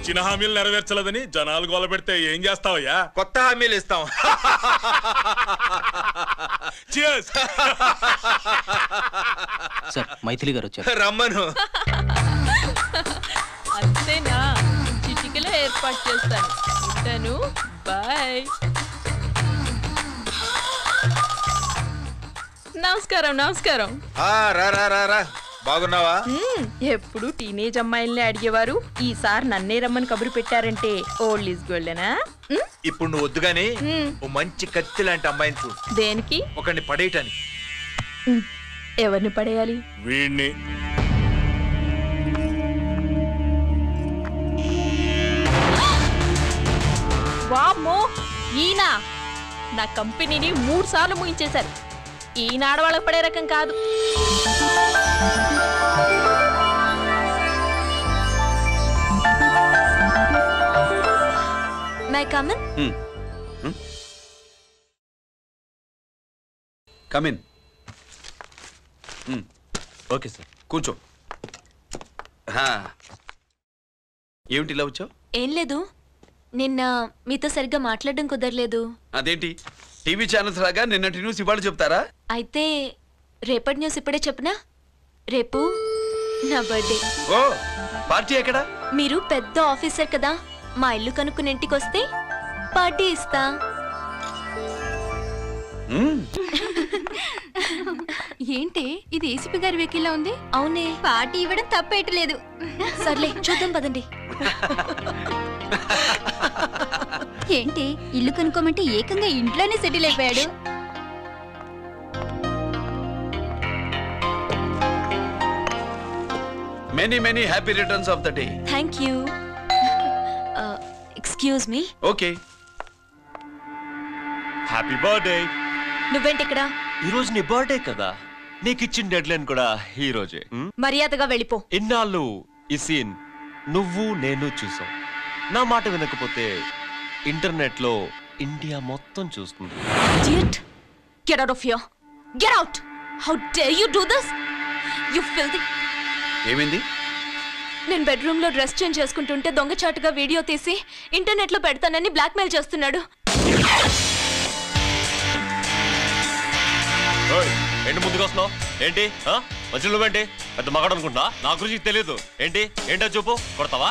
ఇచ్చిన హామీలు నెరవేర్చలేదని జనాలు గోల పెడితే ఏం చేస్తావయ్యా? కొత్త హామీలు ఇస్తాం. సార్ మైథిలి గారు వచ్చారు. రమ్మను. అంతేనా? చిటికలో ఏర్పాటు చేస్తాను. ఉంటాను. బాయ్. నమస్కారం. నమస్కారం. రా రా రా రా. బాగున్నావా? ఎప్పుడు టీనేజ్ అమ్మాయిల్ని అడిగేవారు, ఈసారి నన్నే రమ్మని కబురు పెట్టారంటే ఓల్డ్ ఈజ్ గోల్డెనా? ఇప్పుడు నువ్వు వద్దుగానే ఓ మంచి కత్తి లాంటి అమ్మాయిని చూడు. దేనికి? ఒకరిని పడేయటానికి. ఎవరిని పడేయాలి? వీణ్ణి. వామ్మో, ఈయన నా కంపెనీని 3 సార్లు ముగించేశారు. ఈయన ఆడవాళ్ళకి పడే రకం కాదు. May come in? Come in. Okay sir. కూర్చో. ఏమిటి ఇలా వచ్చావు? ఏం లేదు, నిన్న మీతో సరిగ్గా మాట్లాడడం కుదరలేదు. అదేంటి టీవీ ఛానల్స్ లాగా నిన్నటి న్యూస్ ఇవాళ చెప్తారా? అయితే రేపటి న్యూస్ ఇప్పుడే చెప్పనా? రేపు నా బర్త్డే. ఓ, పార్టీ ఎక్కడా? మీరు పెద్ద ఆఫీసర్ కదా, మా ఇల్లు కనుక్కుని ఇంటికి వస్తే పార్టీ ఇస్తా. ఏంటి ఇది? ఏసీపీ గారి వెహికల్లా ఉంది. అవునే, పార్టీ ఇవ్వడం తప్పేయట్లేదు. సర్లే చూద్దాం పదండి. ఏంటి ఇల్లు కనుక్కోమంటే ఏకంగా ఇంట్లోనే సెటిల్ అయిపోయాడు. Many many happy returns of the day. Thank you. Excuse me. Okay. Happy birthday. నువ్వేంటి ఇక్కడ? ఈ రోజు నీ బర్త్డే కదా, నీకు ఇచ్చిన డెడ్ లైన్ కూడా ఈ రోజే. మర్యాదగా వెళ్ళిపో. ఇన్నాళ్ళు ఈ సీన్ నువ్వు నేను చూసాం. నా మాట వినకపోతే ఇంటర్నెట్ లో ఇండియా మొత్తం చూస్తుంది. Idiot! Get out of here! Get out! How dare you do this? You filthy! ఏమైంది? నేను బెడ్రూమ్ లో డ్రెస్ చేంజ్ చేసుకుంటుంటే దొంగచాటుగా వీడియో తీసి ఇంటర్నెట్ లో పెడతానని బ్లాక్మెయిల్ చేస్తున్నాడు. ఏంటి ముందుకు వస్తున్నావు? ఏంటి మధ్యలో నువ్వేంటి పెద్ద మగాడు అనుకుంటున్నా? నా గురించి తెలియదు ఏంటి? ఏంటో చూపు, కొడతావా?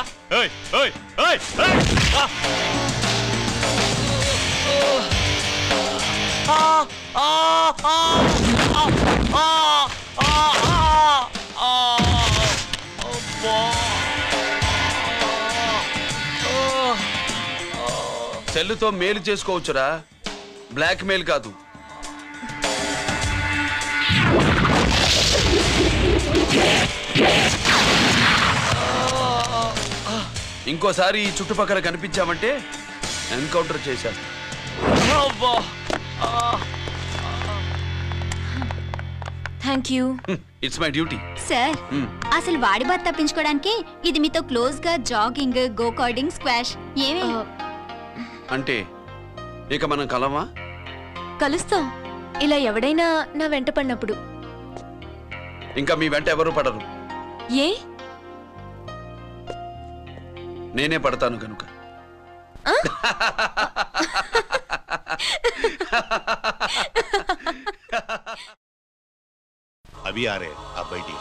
సెల్లుతో మేలు చేసుకోవచ్చురా, బ్లాక్ మెయిల్ కాదు. ఇంకోసారి ఈ చుట్టుపక్కల కనిపించామంటే ఎన్కౌంటర్ చేసేస్తా. Thank you. It's my duty. Sir అసలు వాడి బాధ తప్పించుకోవడానికి ఇది మీతో క్లోజ్ గా జాగింగ్, గో కార్డింగ్, స్క్వాష్ ఏమే అంటే ఇక మనం కలవా? కలుస్తాం, ఇలా ఎవడైనా నా వెంట పడినప్పుడు. ఇంకా మీ వెంట ఎవరు పడరు. ఏ? నేనే పడతాను కనుక. अभी आ रहे आप बैठिए।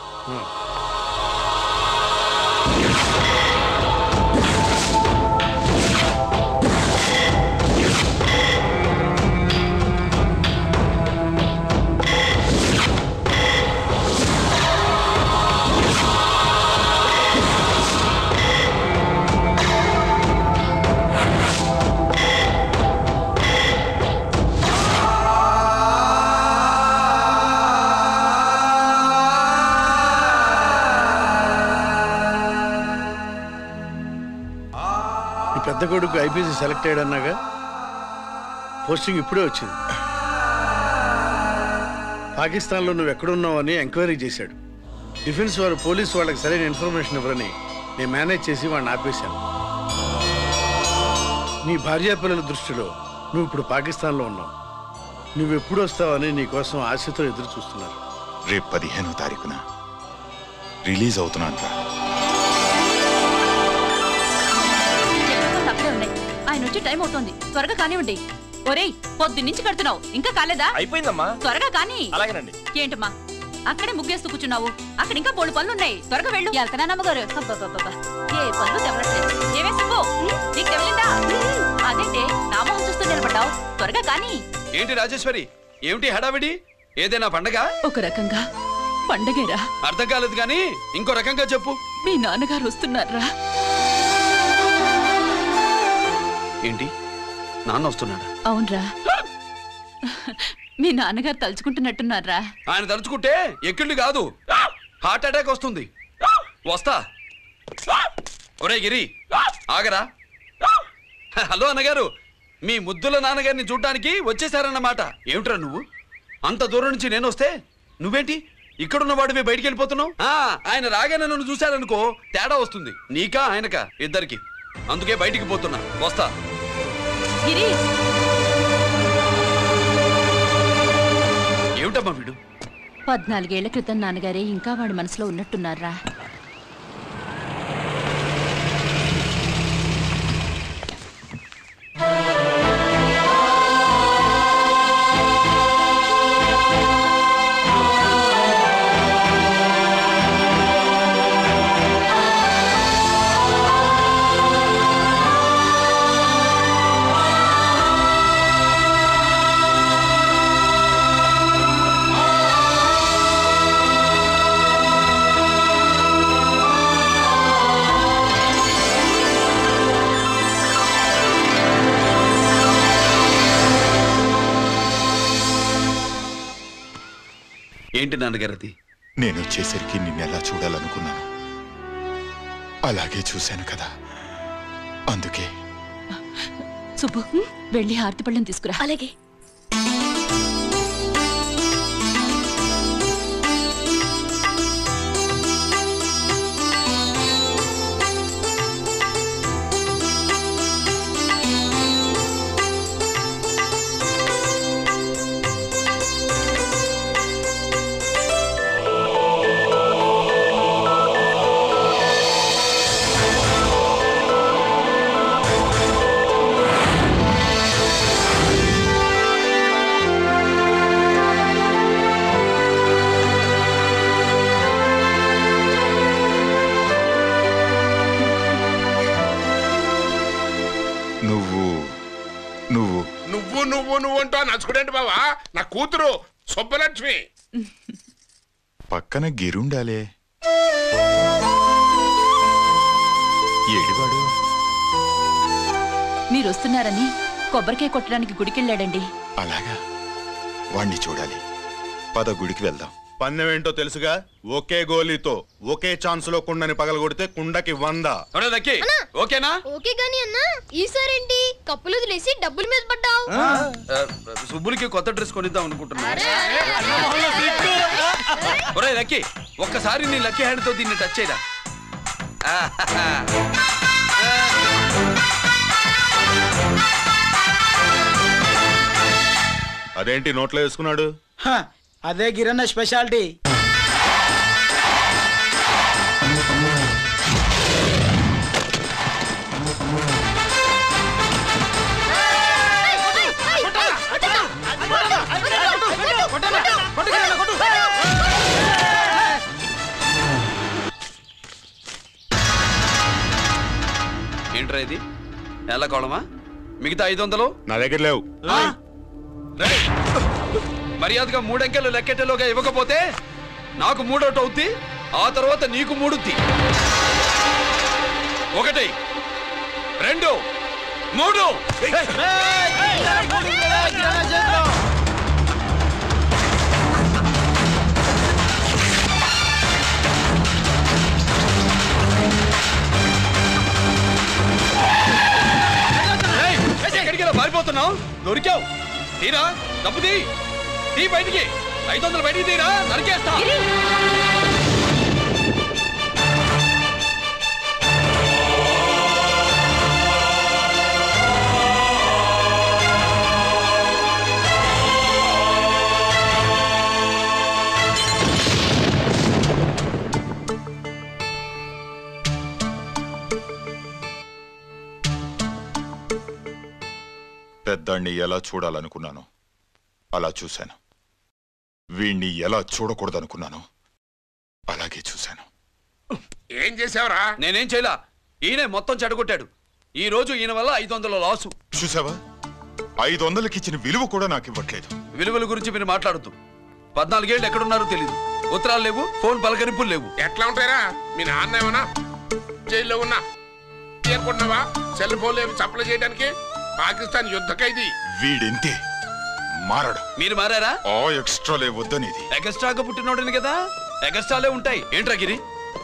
పెద్ద కొడుకు ఐపీసీ సెలెక్ట్ అయ్యాడన్నాగా, పోస్టింగ్ ఇప్పుడే వచ్చింది. పాకిస్తాన్లో నువ్వు ఎక్కడున్నావని ఎంక్వైరీ చేశాడు. డిఫెన్స్ వారు పోలీసు వాళ్ళకి సరైన ఇన్ఫర్మేషన్ ఇవ్వరని నేను మేనేజ్ చేసి వాడిని ఆపేశాను. నీ భార్యా పిల్లల దృష్టిలో నువ్వు ఇప్పుడు పాకిస్తాన్లో ఉన్నావు. నువ్వెప్పుడు వస్తావని నీ కోసం ఆశతో ఎదురు చూస్తున్నారు. రేపు 15వ తారీఖున రిలీజ్ అవుతున్నాను రా. టైం అవుతోంది, త్వరగా కానివ్వండి. ఒరేయ్, పొద్దున్నుంచి కడుతున్నావు, ఇంకా కాలేదా? అయిపోయిందమ్మా. త్వరగా కానీ. అలాగేనండి. ఏంటమ్మా అక్కడే ముగ్గేస్తూ కూర్చున్నావు? అక్కడ ఇంకా 3 పనులున్నాయి, త్వరగా వెళ్ళు. వెళ్తానా నమ్మగారు? అబ్బబ్బబ్బబ్బా, ఏ పనులు తెవరట్లేదు. ఏమే సుబ్బు, నీకు తెవలిందా? అదేంటే నా మొహం చూస్తూ నిలబడ్డావు, త్వరగా కానీ. ఏంటి రాజేశ్వరి, ఏమిటి హడావిడి? ఏదైనా పండగ? ఒక రకంగా పండగేరా. అర్థం కాలేదు కానీ ఇంకో రకంగా చెప్పు. మీ నాన్నగారు వస్తున్నారా? ఏంటి, నాన్న వస్తున్నాడా? అవునరా, మీ నాన్నగారు తలుచుకుంటున్నట్టున్నారా? ఆయన తలుచుకుంటే ఎక్కిళ్ళు కాదు, హార్ట్ అటాక్ వస్తుంది. వస్తా. ఒరే గిరి, ఆగరా. హలో అన్నగారు, మీ ముద్దుల నాన్నగారిని చూడ్డానికి వచ్చేసారన్నమాట. ఏమిట్రా నువ్వు? అంత దూరం నుంచి నేను వస్తే నువ్వేంటి ఇక్కడున్న వాడివి బయటికి వెళ్ళిపోతున్నావు? ఆయన రాగానే నన్ను చూశారనుకో తేడా వస్తుంది, నీకా ఆయనకా ఇద్దరికి. అందుకే బయటికి పోతున్నా, వస్తా. గిరి, ఏమిటమ్మా వీడు? 14 ఏళ్ల క్రితం నాన్నగారే ఇంకా వాడి మనసులో ఉన్నట్టున్నారా? ఏంటి నాన్నగారది? నేను వచ్చేసరికి నిన్నెలా చూడాలనుకున్నాను, అలాగే చూశాను కదా, అందుకే. సుబ్బు, వెళ్ళి హారతి పళ్ళని తీసుకురా. అలాగే. నువ్వు అంటా నచ్చుకుడేంటి బావా? నా కూతురు సుబ్బలక్ష్మి. పక్కన గిరుండాలే, ఏడివాడు? మీరు వస్తున్నారని కొబ్బరికాయ కొట్టడానికి గుడికెళ్ళాడండి. అలాగా, వాణ్ణి చూడాలి. పద, గుడికి వెళ్దాం. పందెం ఏంటో తెలుసుగా, ఒకే గోలీతో ఒకే ఛాన్స్ లో కుండని పగలగొడితే కుండకి 100. ఓకేనా? ఓకే గాని అన్నా, ఈసారేంటి కప్పులు వదిలేసి డబ్బుల మీద పడ్డావు? సుబ్బులకి కొత్త డ్రెస్ కొనిద్దాం అనుకుంటున్నా. ఒరే లక్కీ, ఒక్కసారి నీ లక్కీ హ్యాండ్ తో దీన్ని టచ్ చేయరా. అదేంటి నోట్లో వేసుకున్నాడు? అదే గిరన్న స్పెషాలిటీ. ఏంట్రా ఇది? ఎలా కోళమా? మిగతా 500 నా దగ్గర లేవు. మర్యాదగా 3 అంకెలు లెక్కెట్టలోగా ఇవ్వకపోతే నాకు 3 అవుట్ అవుద్ది, ఆ తర్వాత నీకు 3. 1 2 3. ఎక్కడికి పారిపోతున్నావు? దొరికావు. తీరా డబ్బు తీ బయటికి. 500 బయటికి తీరా, నరికేస్తా. పెద్దాన్ని ఎలా చూడాలనుకున్నాను అలా చూశాను. వీణ్ణి ఎలా చూడకూడదనుకున్నాను అలాగే చూశాను. ఏం చేసావురా? నేనేం చేయలా, ఈయనే మొత్తం చెడగొట్టాడు. ఈ రోజు ఈయన వల్ల 500 లాసు. చూసావా, 500కి ఇచ్చిన విలువ కూడా నాకు ఇవ్వట్లేదు. విలువల గురించి మీరు మాట్లాడద్దు. 14 ఏళ్ళు ఎక్కడున్నారో తెలీదు. ఉత్తరాలు లేవు, ఫోన్ పలకరింపులు లేవు. ఎట్లా ఉంటారా? మీ నాన్న ఏమన్నా జైల్లో ఉన్నా అనుకుంటున్నావా? సెల్ ఫోన్లు ఏమి సప్లై చేయడానికి? పాకిస్తాన్ యుద్ధ ఖైదీ. వీడింతే మారడు. మీరు మారారా? ఎక్స్ట్రాలే వద్దనేది. ఎగస్ట్రాగా పుట్టినోడని కదా, ఎగస్ట్రాలే ఉంటాయి. ఏంట్రా గిరి,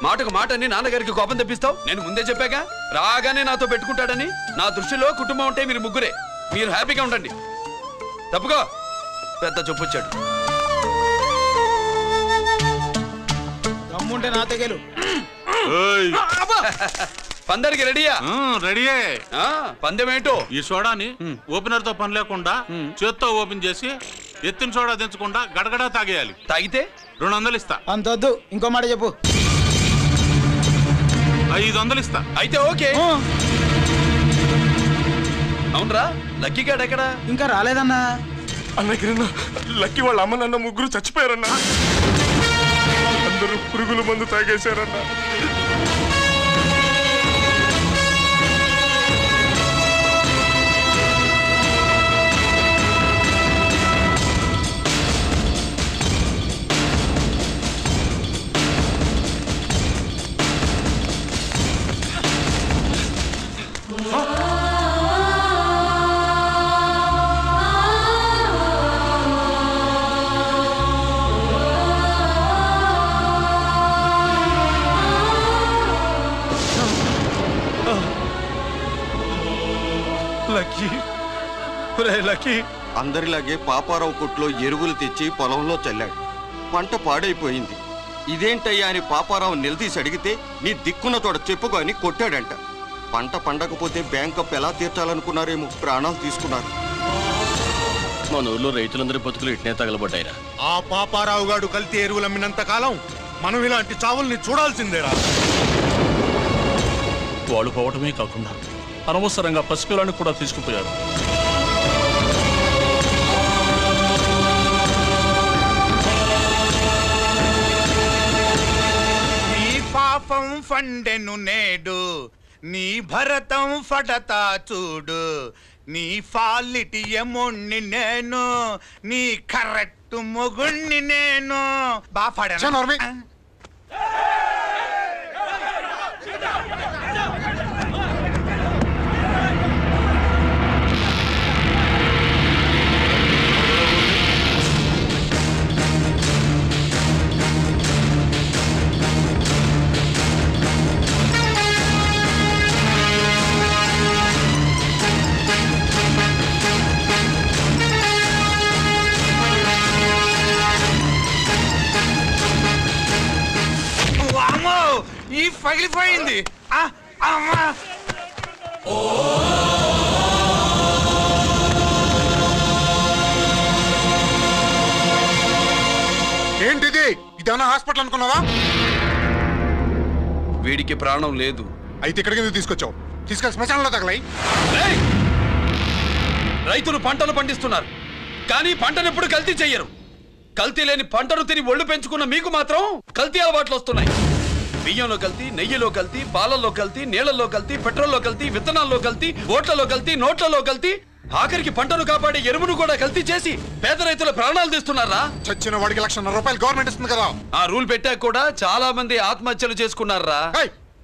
మాటకు మాట అని నాన్నగారికి కోపం తెప్పిస్తావు? నేను ముందే చెప్పాగా రాగానే నాతో పెట్టుకుంటాడని. నా దృష్టిలో కుటుంబం అంటే మీరు ముగ్గురే. మీరు హ్యాపీగా ఉండండి. తప్పుకో, పెద్ద చొప్పొచ్చాడు. దమ్ముంటే నా తెగలు. పందరికి రెడీయా? రెడీయే. పందెమేంటో? ఈ సోడాని ఓపెనర్ తో పని లేకుండా చేత్తో ఓపెన్ చేసి ఎత్తిన సోడా దించకుండా గడగడా తాగేయాలి. తాగితే 200 ఇస్తా. అంతొద్దు, ఇంకో మాట చెప్పు. 500 ఇస్తా. అయితే ఓకే. అవునరా, లక్కీ గాడు ఎక్కడా? ఇంకా రాలేదన్నా. అన్నగిరన్న, లక్కీ వాళ్ళ అమ్మ నాన్న ముగ్గురు చచ్చిపోయారన్నా. అందరూ పురుగుల మందు తాగేశారన్నా. అందరిలాగే పాపారావు కొట్లో ఎరువులు తెచ్చి పొలంలో చల్లాడు. పంట పాడైపోయింది. ఇదేంటయ్యా అని పాపారావు నిలదీసి అడిగితే నీ దిక్కున్న తోడ చెప్పుకొని కొట్టాడంట. పంట పండకపోతే బ్యాంక్ అప్ ఎలా తీర్చాలనుకున్నారేమో ప్రాణాలు తీసుకున్నారు. మన ఊర్లో రైతులందరి బతుకులు ఇట్నే తగలబడ్డాయిరా. ఆ పాపారావు గారు కల్తీ ఎరువులు అమ్మినంత కాలం మనం ఇలాంటి చావుల్ని చూడాల్సిందేరా. వాళ్ళు పోవటమే కాకుండా అనవసరంగా పసిపిల్లాన్ని కూడా తీసుకుపోయారు. నీ పాపం ఫండెను నేడు, నీ భరతం ఫడతా చూడు. నీ ఫాలిటి ఎముణ్ణి నేను, నీ కరెక్ట్ మొగుణ్ణి నేను. బాగా ఈ పగిలిపోయింది. ఏంటిది? ఇదేమన్నా హాస్పిటల్ అనుకున్నావా? వీడికి ప్రాణం లేదు. అయితే ఇక్కడికి ఎందుకు తీసుకొచ్చావు? తీసుకెళ్ళి శ్మశానంలో తగలై. రైతులు పంటలు పండిస్తున్నారు, కానీ పంటనెప్పుడు కల్తీ చెయ్యరు. కల్తీ లేని పంటను తిని ఒళ్ళు పెంచుకున్న మీకు మాత్రం కల్తీ అలవాట్లు వస్తున్నాయి. బియ్యంలో కల్తీ, నెయ్యిలో కల్తీ, పాలల్లో కల్తీ, నీళ్లలో కల్తీ, పెట్రోల్లో కల్తీ, విత్తనాల్లో కల్తీ, ఓట్లలో కల్తీ, నోట్లలో కల్తీ, ఆఖరికి పంటను కాపాడే ఎరువును కూడా కల్తీ చేసి పేద రైతుల ప్రాణాలు తీస్తున్నారా? చచ్చిన వాడికి ₹1,00,000 గవర్నమెంట్ ఇస్తుంది కదా. ఆ రూల్ పెట్టాక కూడా చాలా మంది ఆత్మహత్యలు చేసుకున్నారా?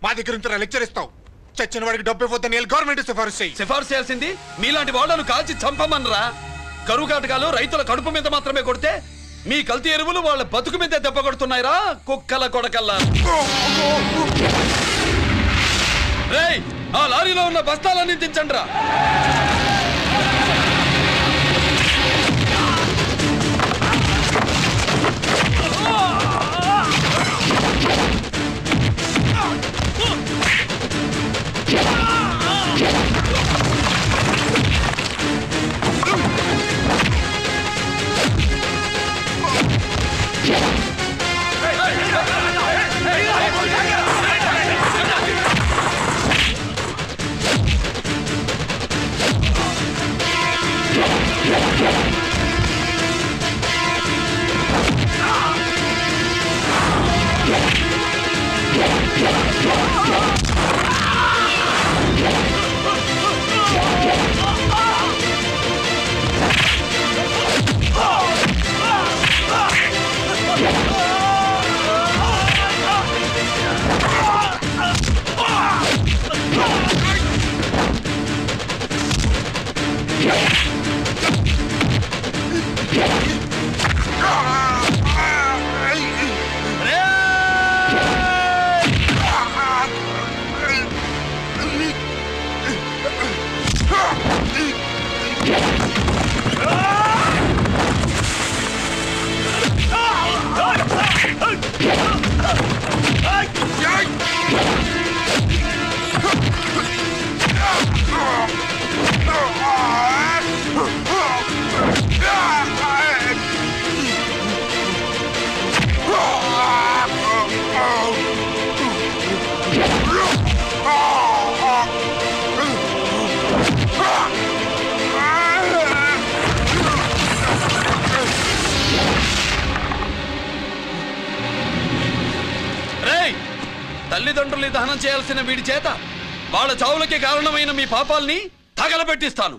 మా దగ్గర ఇంత లెక్చర్ ఇస్తావు. చచ్చిన వాడికి డబ్బు ఇవ్వద్దని గవర్నమెంట్ సిఫార్సు చేయాల్సింది మీలాంటి వాళ్ళను కాల్చి చంపమనరా? కరువు కాటకాలు రైతుల కడుపు మీద మాత్రమే కొడితే మీ కల్తీ ఎరువులు వాళ్ళ బతుకు మీద దెబ్బ కొడుతున్నాయిరా కుక్కల కొడకల్లా. రేయ్, ఆ లారీలో ఉన్న బస్తాలన్నీ దించండిరా. తల్లిదండ్రుల్ని దహనం చేయాల్సిన వీడి చేత వాళ్ళ చావులకి కారణమైన మీ పాపాల్ని తగలబెట్టిస్తాను.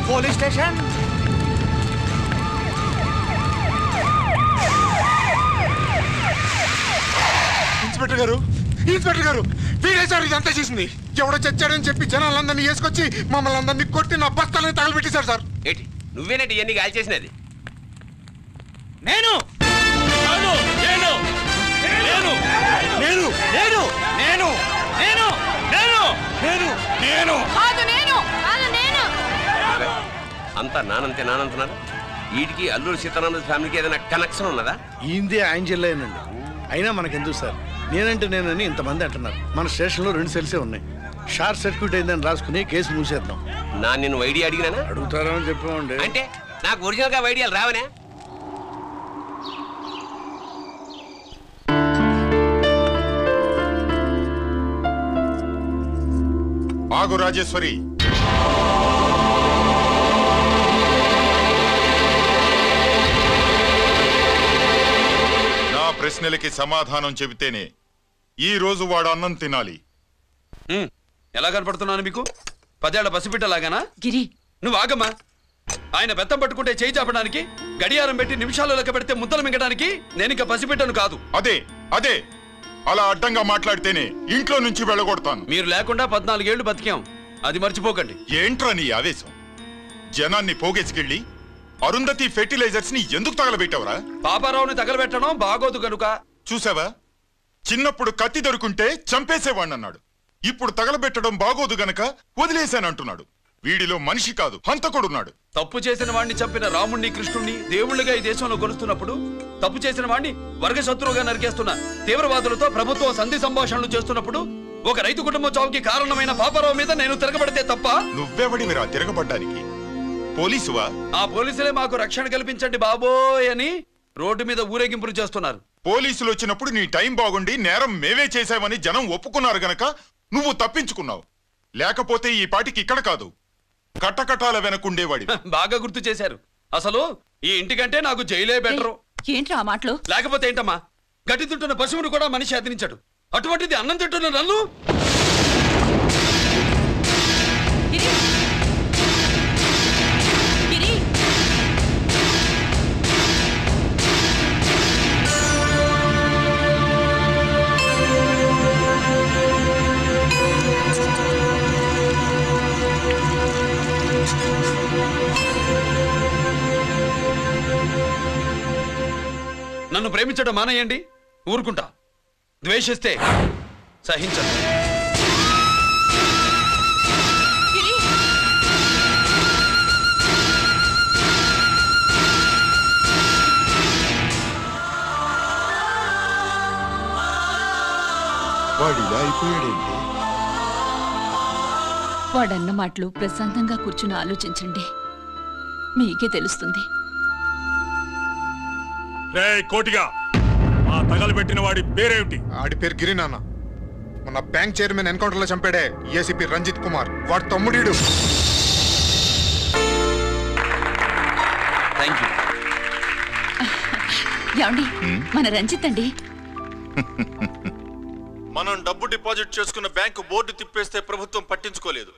Police station. ఇన్స్పెక్టర్ గారు, ఇన్స్పెక్టర్ గారు, వీడే సార్ ఇదంతా చేసింది. ఎవడో చచ్చాడని చెప్పి జనాలందరినీ వేసుకొచ్చి మమ్మల్ని అందరినీ కొట్టి నా బస్తాలని తగలబెట్టేశారు సార్. ఏంటి నువ్వేనంటే ఇవన్నీ గాలి చేసినది? నేను నేను నేను నేను నేను నేను నేను నేను నేను నేను నేను అంతా నానంటున్నారు. వీటికి అల్లూరి సీతారామరాజు ఫ్యామిలీకి ఏదైనా కనెక్షన్ ఉన్నదా? ఈందే ఆయన జిల్లానండి. అయినా మనకెందుకు సార్, నేనంటే నేనని ఇంతమంది అంటున్నారు. మన స్టేషన్లో 2 సెల్సే ఉన్నాయి. షార్ట్ సర్క్యూట్ అయిందని రాసుకుని కేసు మూసేద్దాం. నేను ఐడియా అడిగినా అడుగుతారా అని చెప్పామండి. అంటే నాకు ఒరిజినల్ గా ఐడియాలు రావనే? ఆగు రాజేశ్వరి. నా ప్రశ్నలకి సమాధానం చెబితేనే ఈ రోజు వాడు అన్నం తినాలి. ఎలా కనపడుతున్నాను మీకు? 10 ఏళ్ల పసిబిడ్డలాగానా? గిరి నువ్వు ఆగమ్మా. ఆయన బెత్తం పట్టుకుంటే చేయి చాపడానికి, గడియారం పెట్టి నిమిషాలు లెక్క పెడితే ముద్దలు మింగడానికి నేను ఇంకా పసిబిడ్డను కాదు. అదే అదే అలా అడ్డంగా మాట్లాడితేనే ఇంట్లో నుంచి వెళ్ళగొడతాను. మీరు లేకుండా 14 ఏళ్లు బతికాం, అది మర్చిపోకండి. ఏంట్రా నీ ఆవేశం? జనాన్ని పోగేసుకెళ్ళి అరుంధతి ఫెర్టిలైజర్స్ ని ఎందుకు తగలబెట్టావరా? పాపారావుని తగలబెట్టడం బాగోదు కనుక. చూసావా, చిన్నప్పుడు కత్తి దొరుకుంటే చంపేసేవాణ్ణన్నాడు. ఇప్పుడు తగలబెట్టడం బాగోదు గనక వదిలేశానంటున్నాడు. వీడిలో మనిషి కాదు, హంతకుడున్నాడు. తప్పు చేసిన వాడిని చంపిన రాముణ్ణి, కృష్ణుణ్ణి దేవుళ్ళుగా ఈ దేశంలో కొలుస్తున్నప్పుడు, తప్పు చేసిన వాడిని వర్గశత్రువుగా నరికేస్తున్న తీవ్రవాదులతో ప్రభుత్వం సంధి సంభాషణలు చేస్తున్నప్పుడు, ఒక రైతు కుటుంబం చావుకి కారణమైన పాపారావు మీద నేను తిరగబడితే తప్ప? నువ్వెవడివిరా తిరగబడ్డానికి? పోలీసువా? ఆ పోలీసులే మాకు రక్షణ కల్పించండి బాబోయ్ అని రోడ్డు మీద ఊరేగింపులు చేస్తున్నారు. పోలీసులు వచ్చినప్పుడు నీ టైం బాగుండి నేరం మేమే చేశామని జనం ఒప్పుకున్నారు గనక నువ్వు తప్పించుకున్నావు. లేకపోతే ఈ పాటికి ఇక్కడ కాదు, కట్టకటాల వెనకుండేవాడి. బాగా గుర్తు చేశారు. అసలు ఈ ఇంటికంటే నాకు జైలే బెటరు. ఏంట్రా ఆ మాటలు? లేకపోతే ఏంటమ్మా, గడ్డి తింటున్న పశువును కూడా మనిషి అదిరించాడు. అటువంటిది అన్నం తింటున్న నన్ను? నన్ను ప్రేమించడం మానేయండి, ఊరుకుంటా. ద్వేషిస్తే సహించండి. వాడిలా అయిపోయాడేంటి? వాడన్న మాటలు ప్రశాంతంగా కూర్చుని ఆలోచించండి. మీకే తెలుస్తుంది. రే కోటిగా, ఆ తగలబెట్టిన వాడి పేరేమిటి? ఆడి పేరు గిరి నాన్న. మన బ్యాంక్ చైర్మన్ ఎన్కౌంటర్ లో చంపాడే ఏసీపీ రంజిత్ కుమార్, వాడి తమ్ముడీడు. ఏమండి, మన రంజిత్ అండి. మనం డబ్బు డిపాజిట్ చేసుకున్న బ్యాంకు బోర్డు తిప్పేస్తే ప్రభుత్వం పట్టించుకోలేదు.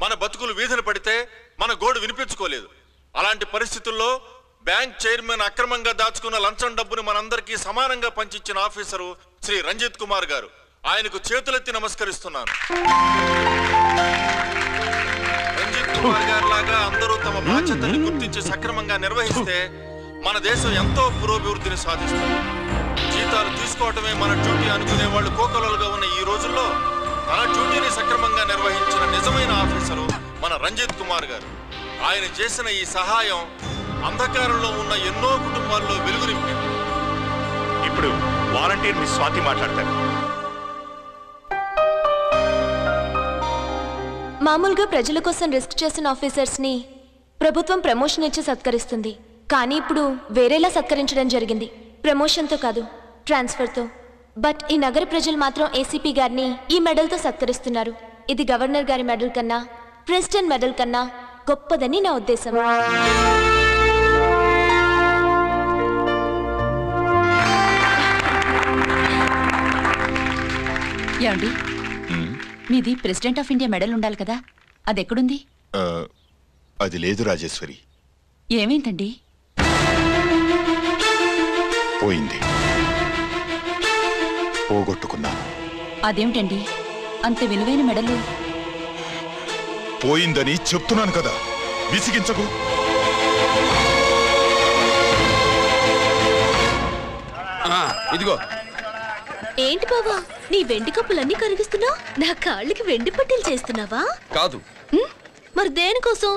మన బతుకులు వీధులు పడితే మన గోడు వినిపించుకోలేదు. అలాంటి పరిస్థితుల్లో బ్యాంక్ చైర్మన్ అక్రమంగా దాచుకున్న లంచం డబ్బును మనందరికీ సమానంగా పంచిచ్చిన ఆఫీసరు శ్రీ రంజిత్ కుమార్ గారు. ఆయనకు చేతులెత్తి నమస్కరిస్తున్నాను. రంజిత్ కుమార్ గారి లాగా అందరూ తమ బాధ్యతను గుర్తించి సక్రమంగా నిర్వహిస్తే మన దేశం ఎంతో పురోభివృద్ధిని సాధిస్తుంది. జీతాలు తీసుకోవటమే మన డ్యూటీ అనుకునే వాళ్ళు కోకొలలుగా ఉన్న ఈ రోజుల్లో తన డ్యూటీని సక్రమంగా నిర్వహించిన నిజమైన ఆఫీసరు మన రంజిత్ కుమార్ గారు. ఆయన చేసిన ఈ సహాయం అంధకారంలో ఉన్న ఎన్నో కుటుంబాల్లో వెలుగు నింపింది. ఇప్పుడు వాలంటీర్ మిస్ స్వాతి మాట్లాడతారు. మామూలుగా ప్రజల కోసం రిస్క్ చేసిన ఆఫీసర్స్ ని ప్రభుత్వం ప్రమోషన్ ఇచ్చి సత్కరిస్తుంది. కానీ ఇప్పుడు వేరేలా సత్కరించడం జరిగింది. ప్రమోషన్తో కాదు, ట్రాన్స్ఫర్తో. బట్ ఈ నగర ప్రజలు మాత్రం ఏసీపీ గారిని ఈ మెడల్తో సత్కరిస్తున్నారు. ఇది గవర్నర్ గారి మెడల్ కన్నా, ప్రెసిడెంట్ మెడల్ కన్నా గొప్పదని నా ఉద్దేశం. ఏమండి, మీది ప్రెసిడెంట్ ఆఫ్ ఇండియా మెడల్ ఉండాలి కదా, అది ఎక్కడుంది? అది లేదు రాజేశ్వరి. ఏమైందండి? పోయింది. పోగొట్టుకున్నాను. అదేమిటండి అంత విలువైన మెడలు? పోయిందని చెప్తున్నాను కదా, విసిగించకు. ఇదిగో. ఏంటి బావా, నీ వెండి కప్పులన్నీ కరిగిస్తున్నావు? నా కాళ్ళకి వెండి పట్టీలు చేస్తున్నావా? కాదు. మరి దేనికోసం?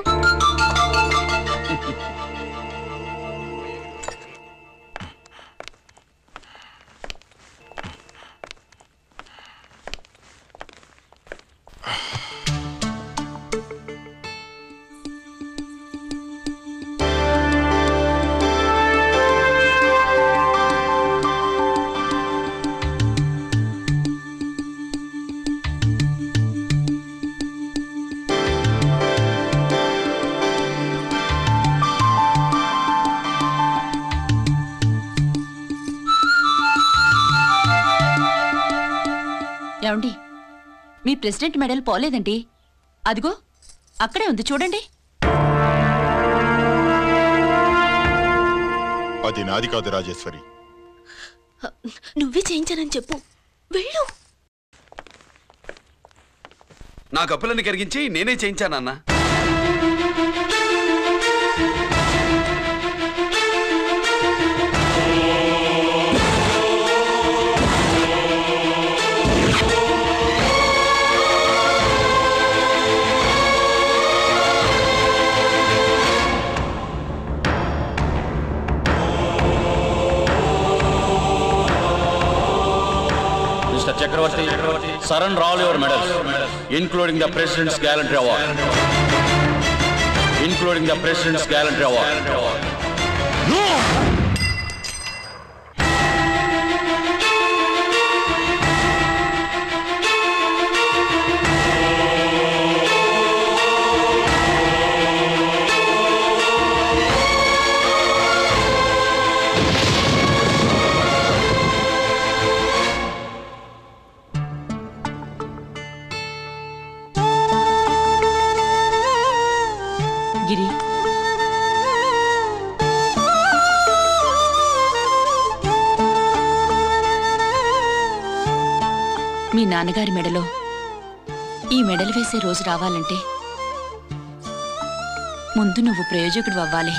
ఏమండి, మీ ప్రెసిడెంట్ మెడల్ పోలేదండి. అదిగో అక్కడే ఉంది, చూడండి. అది నాది కాదు రాజేశ్వరి. నువ్వే చేయించానని చెప్పు. వెళ్ళు. నా కప్పులన్నీ కరిగించి నేనే చేయించానన్నా. Mr. Chakravarti, surrender all your medals, including the President's Gallantry Award. Including the President's Gallantry Award. No! గిరి, మీ నాన్నగారి మెడలో ఈ మెడలు వేసే రోజు రావాలంటే ముందు నువ్వు ప్రయోజకుడు అవ్వాలి.